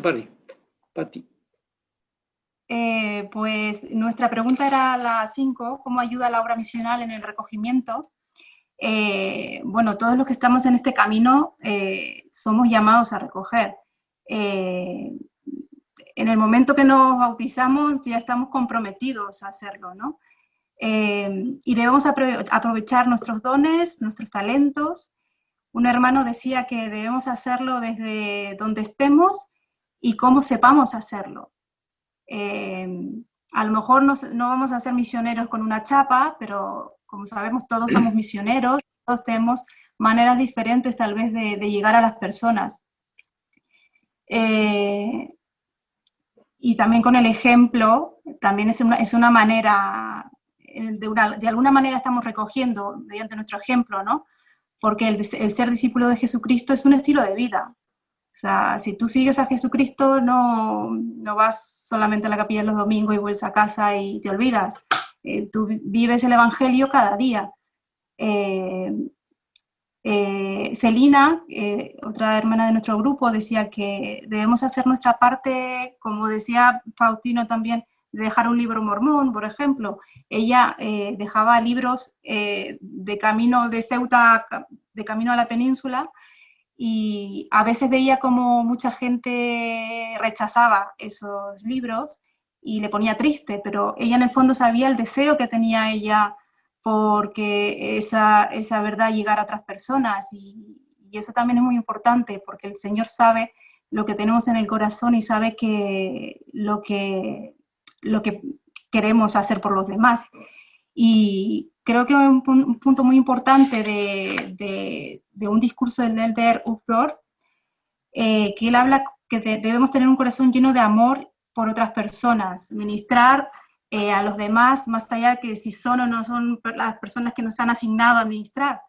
Speaker 1: Pati.
Speaker 14: Pues nuestra pregunta era la 5, ¿cómo ayuda la obra misional en el recogimiento? Bueno, todos los que estamos en este camino somos llamados a recoger. En el momento que nos bautizamos ya estamos comprometidos a hacerlo, ¿no? Y debemos aprovechar nuestros dones, nuestros talentos. Un hermano decía que debemos hacerlo desde donde estemos y cómo sepamos hacerlo. A lo mejor no vamos a ser misioneros con una chapa, pero como sabemos todos somos misioneros, todos tenemos maneras diferentes tal vez de llegar a las personas. Y también con el ejemplo, también es una manera, de alguna manera estamos recogiendo mediante nuestro ejemplo, ¿no? Porque el ser discípulo de Jesucristo es un estilo de vida. O sea, si tú sigues a Jesucristo, no vas solamente a la capilla los domingos y vuelves a casa y te olvidas. Tú vives el Evangelio cada día. Celina, otra hermana de nuestro grupo, decía que debemos hacer nuestra parte, como decía Faustino también, de dejar un libro mormón, por ejemplo. Ella dejaba libros de camino de Ceuta, de camino a la península, y a veces veía como mucha gente rechazaba esos libros y le ponía triste, pero ella en el fondo sabía el deseo que tenía ella porque esa verdad llegara a otras personas, y eso también es muy importante porque el Señor sabe lo que tenemos en el corazón y sabe que lo que queremos hacer por los demás. Y creo que un punto muy importante de un discurso del Elder Uchtdorf, que él habla que debemos tener un corazón lleno de amor por otras personas, ministrar a los demás, más allá de que si son o no son las personas que nos han asignado a ministrar.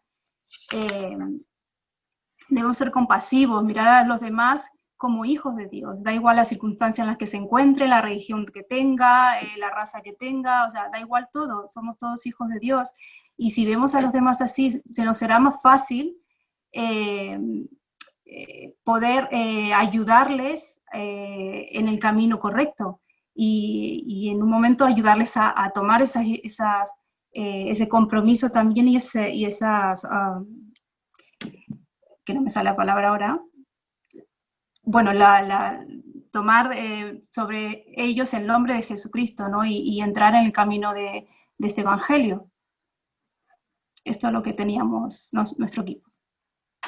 Speaker 14: Debemos ser compasivos, mirar a los demás como hijos de Dios, da igual la circunstancia en la que se encuentre, la religión que tenga, la raza que tenga, o sea, da igual todo, somos todos hijos de Dios, y si vemos a los demás así, se nos será más fácil poder ayudarles en el camino correcto, y en un momento ayudarles a tomar ese compromiso también y esas, que no me sale la palabra ahora, bueno, tomar sobre ellos el nombre de Jesucristo, ¿no? Y entrar en el camino de este Evangelio. Esto es lo que teníamos nuestro equipo.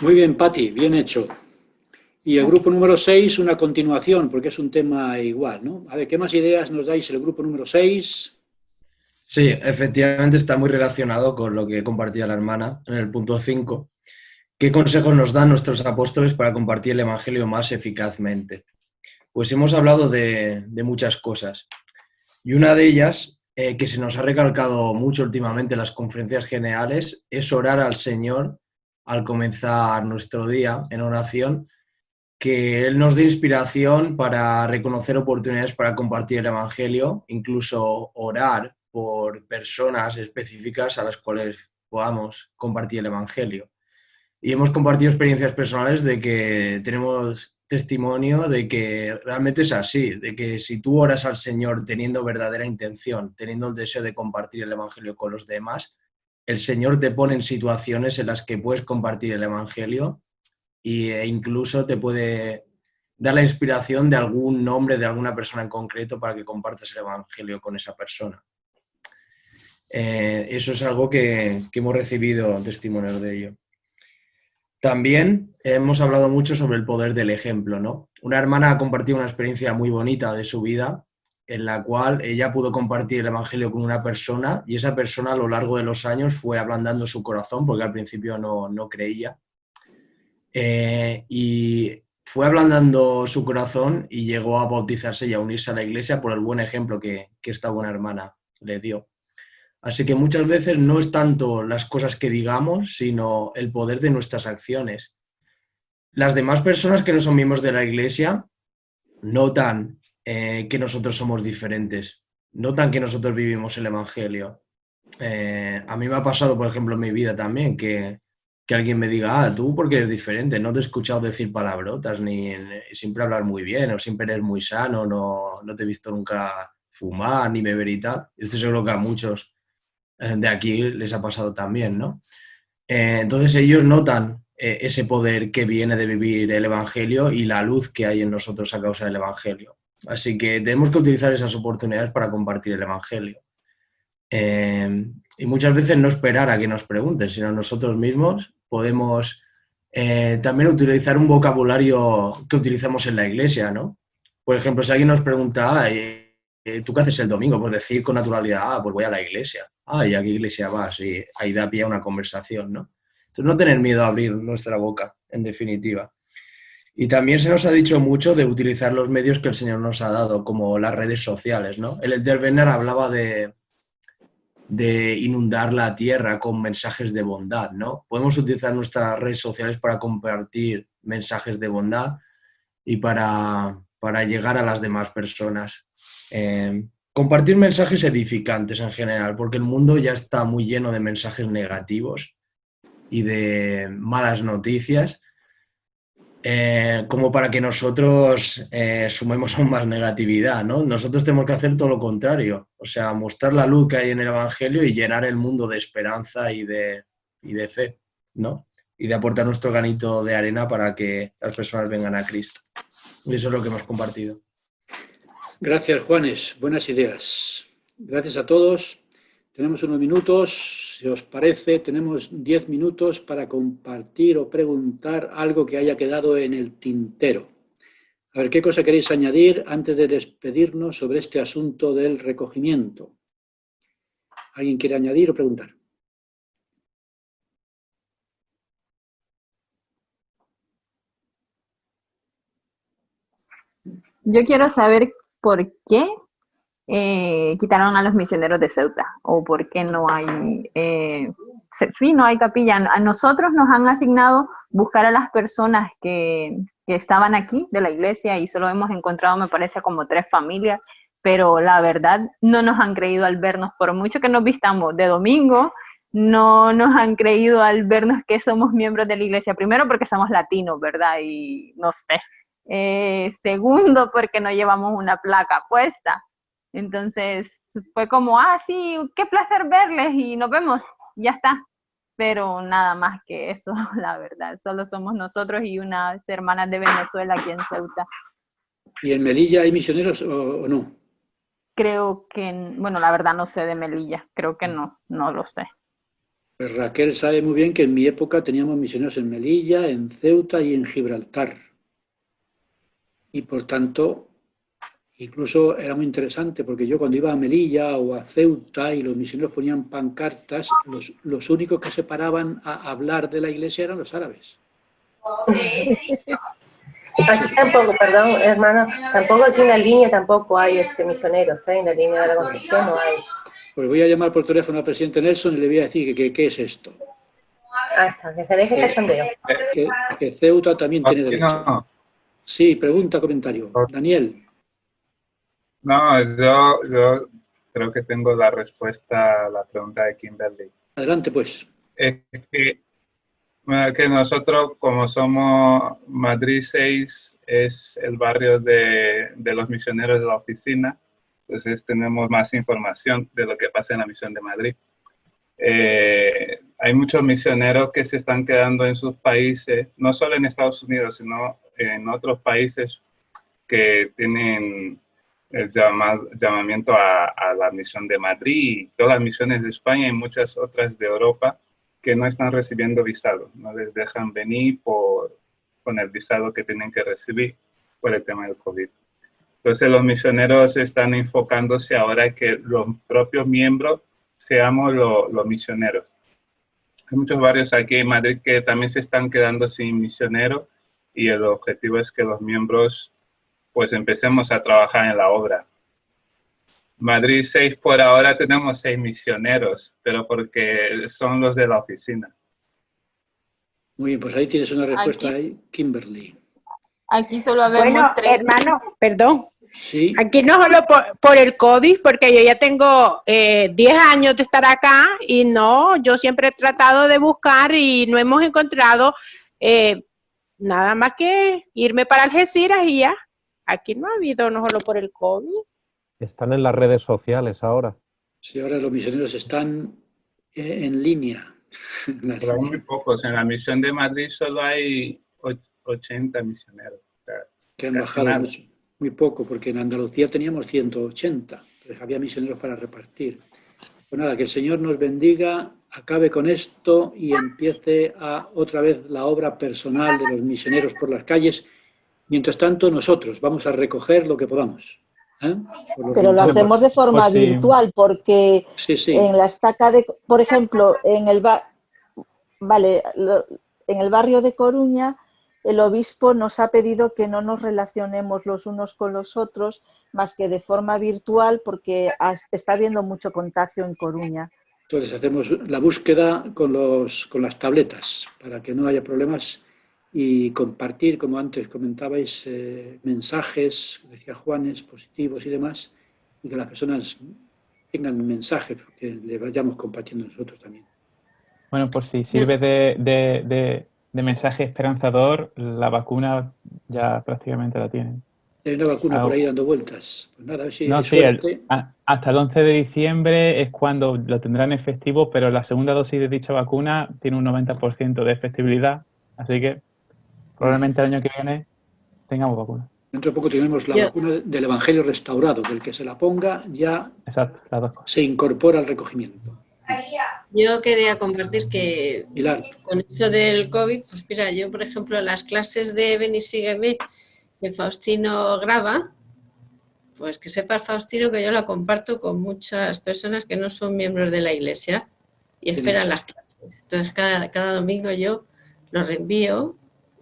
Speaker 1: Muy bien, Pati, bien hecho. Y el grupo número 6, una continuación, porque es un tema igual, ¿no? A ver, ¿qué más ideas nos dais el grupo número 6?
Speaker 15: Sí, efectivamente está muy relacionado con lo que compartía la hermana en el punto 5. ¿Qué consejos nos dan nuestros apóstoles para compartir el Evangelio más eficazmente? Pues hemos hablado de muchas cosas. Y una de ellas, que se nos ha recalcado mucho últimamente en las conferencias generales, es orar al Señor al comenzar nuestro día en oración, que Él nos dé inspiración para reconocer oportunidades para compartir el Evangelio, incluso orar por personas específicas a las cuales podamos compartir el Evangelio. Y hemos compartido experiencias personales de que tenemos testimonio de que realmente es así, de que si tú oras al Señor teniendo verdadera intención, teniendo el deseo de compartir el Evangelio con los demás, el Señor te pone en situaciones en las que puedes compartir el Evangelio e incluso te puede dar la inspiración de algún nombre de alguna persona en concreto para que compartas el Evangelio con esa persona. Eso es algo que hemos recibido testimonios de ello. También hemos hablado mucho sobre el poder del ejemplo, ¿no? Una hermana ha compartido una experiencia muy bonita de su vida en la cual ella pudo compartir el Evangelio con una persona y esa persona a lo largo de los años fue ablandando su corazón porque al principio no creía. Y fue ablandando su corazón y llegó a bautizarse y a unirse a la iglesia por el buen ejemplo que esta buena hermana le dio. Así que muchas veces no es tanto las cosas que digamos, sino el poder de nuestras acciones. Las demás personas que no son miembros de la iglesia notan que nosotros somos diferentes, notan que nosotros vivimos el Evangelio. A mí me ha pasado, por ejemplo, en mi vida también, que alguien me diga, tú porque eres diferente, no te he escuchado decir palabrotas, ni siempre hablar muy bien, o siempre eres muy sano, no te he visto nunca fumar ni beber y tal. Estoy seguro que a muchos de aquí les ha pasado también, ¿no? Entonces ellos notan ese poder que viene de vivir el Evangelio y la luz que hay en nosotros a causa del Evangelio. Así que tenemos que utilizar esas oportunidades para compartir el Evangelio. Y muchas veces no esperar a que nos pregunten, sino nosotros mismos podemos también utilizar un vocabulario que utilizamos en la iglesia, ¿no? Por ejemplo, si alguien nos pregunta, ¿tú qué haces el domingo? Pues decir con naturalidad, pues voy a la iglesia. ¿Y a qué iglesia vas? Y ahí da pie a una conversación, ¿no? Entonces no tener miedo a abrir nuestra boca, en definitiva. Y también se nos ha dicho mucho de utilizar los medios que el Señor nos ha dado, como las redes sociales, ¿no? El Elder Bernard hablaba de inundar la tierra con mensajes de bondad, ¿no? Podemos utilizar nuestras redes sociales para compartir mensajes de bondad y para llegar a las demás personas. Compartir mensajes edificantes en general, porque el mundo ya está muy lleno de mensajes negativos y de malas noticias, como para que nosotros sumemos aún más negatividad, ¿no? Nosotros tenemos que hacer todo lo contrario, o sea, mostrar la luz que hay en el Evangelio y llenar el mundo de esperanza y de fe, ¿no? Y de aportar nuestro granito de arena para que las personas vengan a Cristo. Y eso es lo que hemos compartido.
Speaker 1: Gracias, Juanes. Buenas ideas. Gracias a todos. Tenemos unos minutos, si os parece, tenemos 10 minutos para compartir o preguntar algo que haya quedado en el tintero. A ver, ¿qué cosa queréis añadir antes de despedirnos sobre este asunto del recogimiento? ¿Alguien quiere añadir o preguntar?
Speaker 4: Yo quiero saber por qué quitaron a los misioneros de Ceuta, o por qué no hay, no hay capilla. A nosotros nos han asignado buscar a las personas que estaban aquí de la iglesia y solo hemos encontrado, me parece, como 3 familias, pero la verdad no nos han creído al vernos, por mucho que nos vistamos de domingo, no nos han creído al vernos que somos miembros de la iglesia. Primero porque somos latinos, ¿verdad? Y no sé. Segundo porque no llevamos una placa puesta. Entonces fue como, sí, qué placer verles y nos vemos, ya está. Pero nada más que eso, la verdad. Solo somos nosotros y unas hermanas de Venezuela aquí en Ceuta.
Speaker 1: ¿Y en Melilla hay misioneros o no?
Speaker 4: Creo que, bueno, la verdad no sé de Melilla, creo que no lo sé.
Speaker 1: Pues Raquel sabe muy bien que en mi época teníamos misioneros en Melilla, en Ceuta y en Gibraltar. Y por tanto, incluso era muy interesante porque yo cuando iba a Melilla o a Ceuta y los misioneros ponían pancartas, los únicos que se paraban a hablar de la iglesia eran los árabes.
Speaker 16: Aquí tampoco, perdón, hermano, tampoco aquí en la línea tampoco hay misioneros, en la línea de la Concepción no hay.
Speaker 1: Pues voy a llamar por teléfono al presidente Nelson y le voy a decir que qué es esto.
Speaker 16: Hasta que se deje cachondeo.
Speaker 1: Que Ceuta también tiene derecho. No. Sí, pregunta, comentario. Daniel.
Speaker 9: No, yo creo que tengo la respuesta a la pregunta de Kimberly.
Speaker 1: Adelante, pues.
Speaker 9: Es que, bueno, que nosotros, como somos Madrid 6, es el barrio de los misioneros de la oficina, entonces tenemos más información de lo que pasa en la misión de Madrid. Hay muchos misioneros que se están quedando en sus países, no solo en Estados Unidos, sino en otros países que tienen el llamamiento a la misión de Madrid y todas las misiones de España y muchas otras de Europa que no están recibiendo visado, no les dejan venir con el visado que tienen que recibir por el tema del COVID. Entonces los misioneros están enfocándose ahora que los propios miembros seamos los misioneros. Hay muchos barrios aquí en Madrid que también se están quedando sin misioneros y el objetivo es que los miembros pues empecemos a trabajar en la obra. Madrid 6 por ahora tenemos 6 misioneros, pero porque son los de la oficina.
Speaker 1: Muy bien, pues ahí tienes una respuesta ahí, Kimberly.
Speaker 4: Aquí solo habemos
Speaker 7: Bueno,
Speaker 4: 3.
Speaker 7: hermano, perdón.
Speaker 1: Sí.
Speaker 7: Aquí no solo por el COVID, porque yo ya tengo 10 años de estar acá y no, yo siempre he tratado de buscar y no hemos encontrado nada más que irme para Algeciras y ya. Aquí no ha habido no solo por el COVID.
Speaker 5: Están en las redes sociales ahora.
Speaker 1: Sí, ahora los misioneros están en línea.
Speaker 9: Pero hay muy pocos. En la misión de Madrid solo hay 80 misioneros. O sea,
Speaker 1: Que han
Speaker 9: casi
Speaker 1: bajado
Speaker 9: nada.
Speaker 1: mucho. Muy poco, porque en Andalucía teníamos 180. Entonces había misioneros para repartir. Pues nada, que el Señor nos bendiga, acabe con esto y empiece otra vez la obra personal de los misioneros por las calles. Mientras tanto, nosotros vamos a recoger lo que podamos.
Speaker 10: Pero lo hacemos de forma virtual, porque en la estaca de, por ejemplo, en el barrio de Coruña, el obispo nos ha pedido que no nos relacionemos los unos con los otros, más que de forma virtual, porque está habiendo mucho contagio en Coruña.
Speaker 1: Entonces hacemos la búsqueda con las tabletas, para que no haya problemas, y compartir, como antes comentabais, mensajes, decía Juanes, positivos y demás, y que las personas tengan un mensaje que le vayamos compartiendo nosotros también.
Speaker 2: Bueno, por si sirve de mensaje esperanzador, la vacuna ya prácticamente la tienen.
Speaker 1: Hay una vacuna por ahí dando vueltas. Pues nada, a ver si
Speaker 2: No,
Speaker 1: hay
Speaker 2: sí,
Speaker 1: suerte.
Speaker 2: hasta el 11 de diciembre es cuando lo tendrán efectivo, pero la segunda dosis de dicha vacuna tiene un 90% de efectividad, así que probablemente el año que viene tengamos vacuna.
Speaker 1: Dentro de poco tenemos la vacuna del Evangelio restaurado, que el que se la ponga ya se incorpora al recogimiento.
Speaker 17: Yo quería compartir que
Speaker 1: Pilar.
Speaker 17: con esto del COVID, pues mira, yo por ejemplo las clases de Ven y Sígueme que Faustino graba, pues que sepas Faustino que yo la comparto con muchas personas que no son miembros de la iglesia y esperan las clases. Entonces cada domingo yo lo reenvío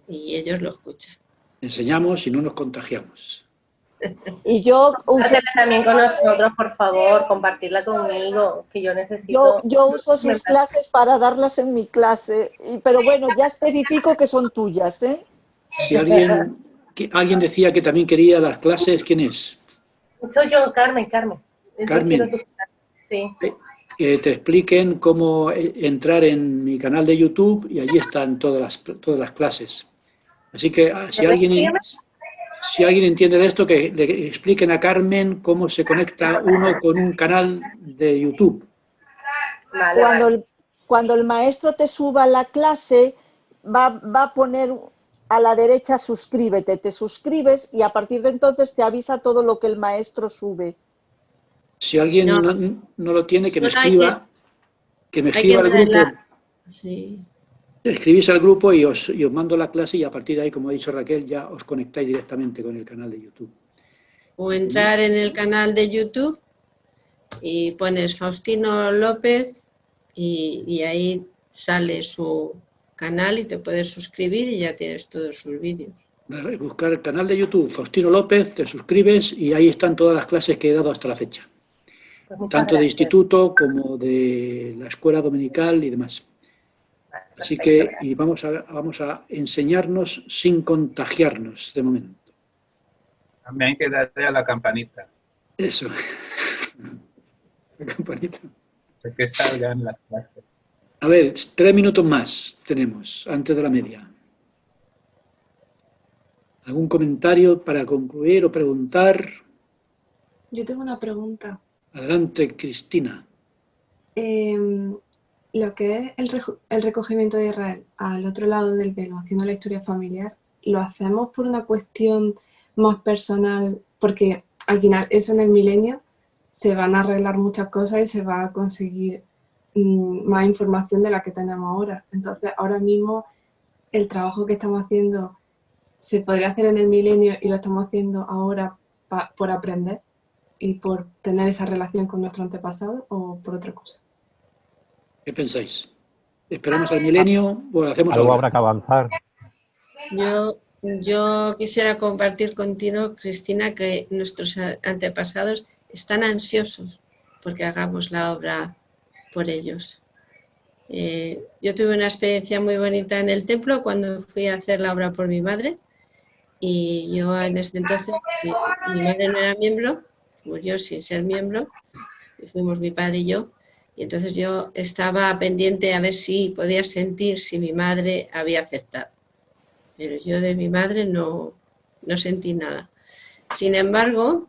Speaker 17: y ellos lo escuchan.
Speaker 1: Enseñamos y no nos contagiamos.
Speaker 10: Y yo
Speaker 16: Hacela también con nosotros, por favor, compartirla conmigo, que yo necesito.
Speaker 10: Yo uso sus clases para darlas en mi clase, pero bueno, ya especifico que son tuyas, ¿eh?
Speaker 1: Si alguien decía que también quería las clases, ¿quién es?
Speaker 16: Soy yo, Carmen.
Speaker 1: Carmen.
Speaker 16: Sí.
Speaker 1: Te expliquen cómo entrar en mi canal de YouTube y allí están todas las clases. Así que si alguien entiende de esto, que le expliquen a Carmen cómo se conecta uno con un canal de YouTube.
Speaker 10: Cuando el maestro te suba la clase, va a poner a la derecha suscríbete, te suscribes y a partir de entonces te avisa todo lo que el maestro sube.
Speaker 1: Si alguien no lo tiene, que me escriba al grupo.
Speaker 17: Sí.
Speaker 1: Escribís al grupo y os mando la clase y a partir de ahí, como ha dicho Raquel, ya os conectáis directamente con el canal de YouTube.
Speaker 17: O entrar en el canal de YouTube y pones Faustino López y ahí sale su canal y te puedes suscribir y ya tienes todos sus vídeos.
Speaker 1: Buscar el canal de YouTube, Faustino López, te suscribes y ahí están todas las clases que he dado hasta la fecha.
Speaker 16: Pues
Speaker 1: Tanto de instituto como de la escuela dominical y demás. Así que vamos a enseñarnos sin contagiarnos de momento.
Speaker 9: También hay que darle a la campanita.
Speaker 1: Eso. La campanita.
Speaker 9: Que salgan las clases.
Speaker 1: A ver, 3 minutos más tenemos, antes de la media. ¿Algún comentario para concluir o preguntar?
Speaker 18: Yo tengo una pregunta.
Speaker 1: Adelante, Cristina.
Speaker 18: Lo que es el recogimiento de Israel al otro lado del velo, haciendo la historia familiar, ¿lo hacemos por una cuestión más personal? Porque al final eso en el milenio se van a arreglar muchas cosas y se va a conseguir más información de la que tenemos ahora. Entonces, ahora mismo el trabajo que estamos haciendo se podría hacer en el milenio y lo estamos haciendo ahora por aprender y por tener esa relación con nuestro antepasado, o por otra cosa.
Speaker 1: ¿Qué pensáis? ¿Esperamos al milenio o lo hacemos
Speaker 5: Algo
Speaker 1: ahora?
Speaker 5: habrá que avanzar.
Speaker 17: Yo quisiera compartir contigo, Cristina, que nuestros antepasados están ansiosos porque hagamos la obra por ellos. Yo tuve una experiencia muy bonita en el templo cuando fui a hacer la obra por mi madre, y yo en ese entonces, mi madre no era miembro, murió sin ser miembro, y fuimos mi padre y yo, y entonces yo estaba pendiente a ver si podía sentir si mi madre había aceptado. Pero yo de mi madre no sentí nada. Sin embargo,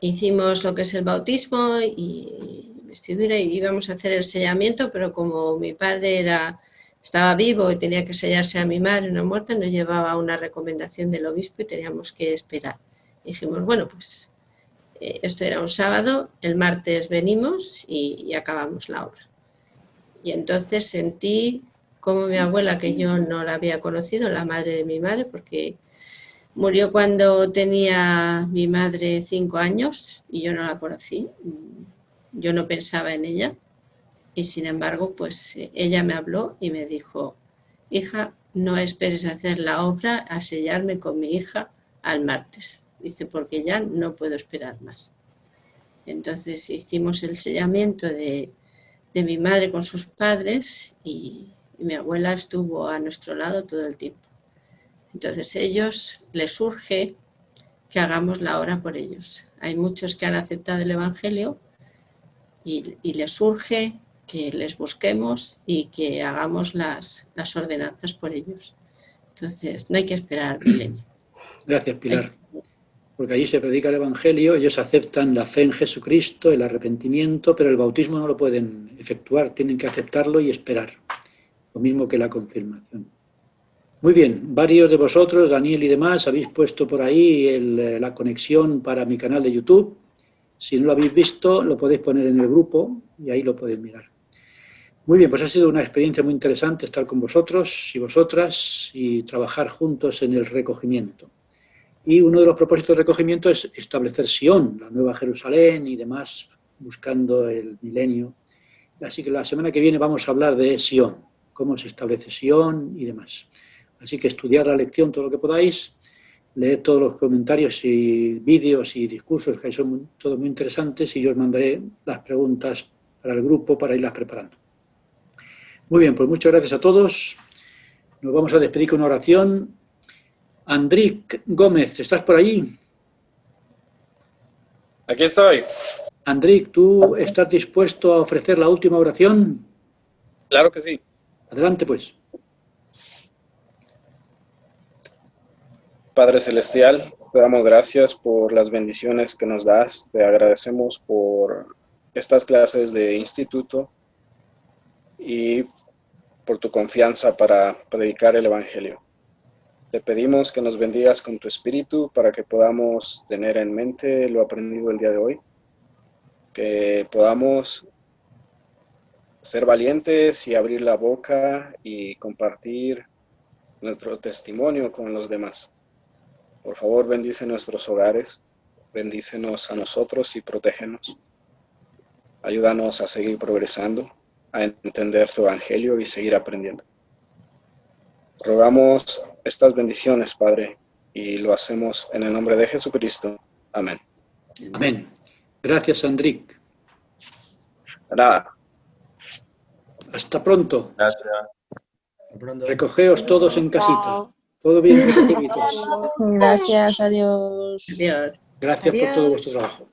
Speaker 17: hicimos lo que es el bautismo y vestidura, y íbamos a hacer el sellamiento, pero como mi padre estaba vivo y tenía que sellarse a mi madre, una muerta, no llevaba una recomendación del obispo y teníamos que esperar. Y dijimos, bueno, pues esto era un sábado, el martes venimos y acabamos la obra. Y entonces sentí como mi abuela, que yo no la había conocido, la madre de mi madre, porque murió cuando tenía mi madre 5 años y yo no la conocí, yo no pensaba en ella, y sin embargo, pues ella me habló y me dijo, hija, no esperes a hacer la obra, a sellarme con mi hija al martes. Dice, porque ya no puedo esperar más. Entonces hicimos el sellamiento de mi madre con sus padres y mi abuela estuvo a nuestro lado todo el tiempo. Entonces ellos, les surge que hagamos la obra por ellos. Hay muchos que han aceptado el Evangelio y les surge que les busquemos y que hagamos las ordenanzas por ellos. Entonces no hay que esperar al milenio.
Speaker 1: Gracias, Pilar. Porque allí se predica el Evangelio, ellos aceptan la fe en Jesucristo, el arrepentimiento, pero el bautismo no lo pueden efectuar, tienen que aceptarlo y esperar. Lo mismo que la confirmación. Muy bien, varios de vosotros, Daniel y demás, habéis puesto por ahí la conexión para mi canal de YouTube. Si no lo habéis visto, lo podéis poner en el grupo y ahí lo podéis mirar. Muy bien, pues ha sido una experiencia muy interesante estar con vosotros y vosotras y trabajar juntos en el recogimiento. Y uno de los propósitos de recogimiento es establecer Sion, la nueva Jerusalén y demás, buscando el milenio. Así que la semana que viene vamos a hablar de Sion, cómo se establece Sion y demás. Así que estudiad la lección todo lo que podáis, leed todos los comentarios y vídeos y discursos que son todos muy interesantes, y yo os mandaré las preguntas para el grupo para irlas preparando. Muy bien, pues muchas gracias a todos. Nos vamos a despedir con una oración. Andric Gómez, ¿estás por allí?
Speaker 19: Aquí estoy.
Speaker 1: Andric, ¿tú estás dispuesto a ofrecer la última oración?
Speaker 19: Claro que sí.
Speaker 1: Adelante, pues.
Speaker 19: Padre Celestial, te damos gracias por las bendiciones que nos das. Te agradecemos por estas clases de instituto y por tu confianza para predicar el Evangelio. Te pedimos que nos bendigas con tu espíritu para que podamos tener en mente lo aprendido el día de hoy, que podamos ser valientes y abrir la boca y compartir nuestro testimonio con los demás. Por favor, bendice nuestros hogares, bendícenos a nosotros y protégenos. Ayúdanos a seguir progresando, a entender tu Evangelio y seguir aprendiendo. Rogamos estas bendiciones, Padre, y lo hacemos en el nombre de Jesucristo. Amén.
Speaker 1: Amén. Gracias, Andric.
Speaker 19: Nada.
Speaker 1: Hasta pronto.
Speaker 19: Gracias.
Speaker 1: Recogeos todos en casita. Todo bien, recogiditos.
Speaker 20: Gracias, adiós.
Speaker 17: Adiós.
Speaker 1: Gracias por todo vuestro trabajo.